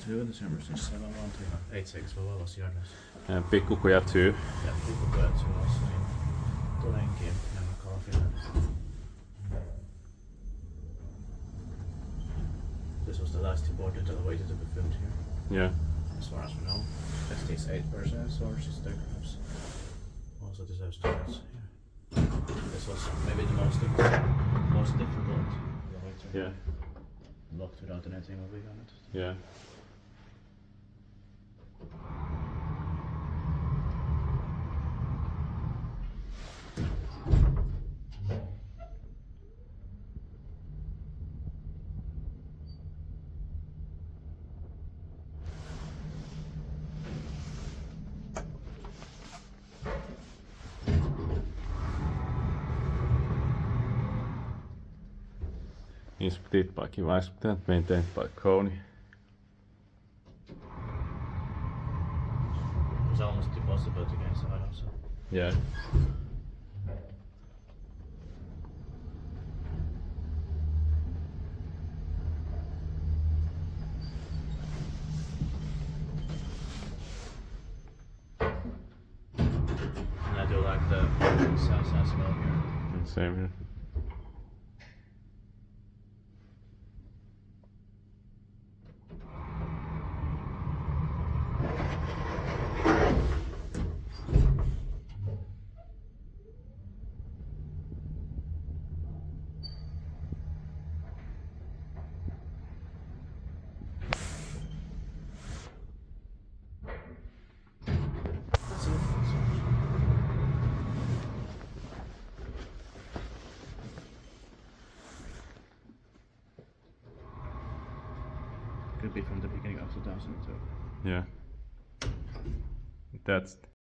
December 71386 voi olla sijainnassa. Pikkukuja 2. Ja Pikkukuja 2 also in Turenki, Janakkala, Finland. This was the last important elevator to be filmed here. Yeah. As far as we know, ST's 8% or sister perhaps also deserves to be here. This was maybe the most difficult elevator. Yeah. Locked without anything moving on it. Yeah. Inspected by Vice maintained by Kone. It's almost impossible to get inside also. Yeah. And I do like the sounds as well here. Same here. That's it. Could be from the beginning of 2002. Yeah. That's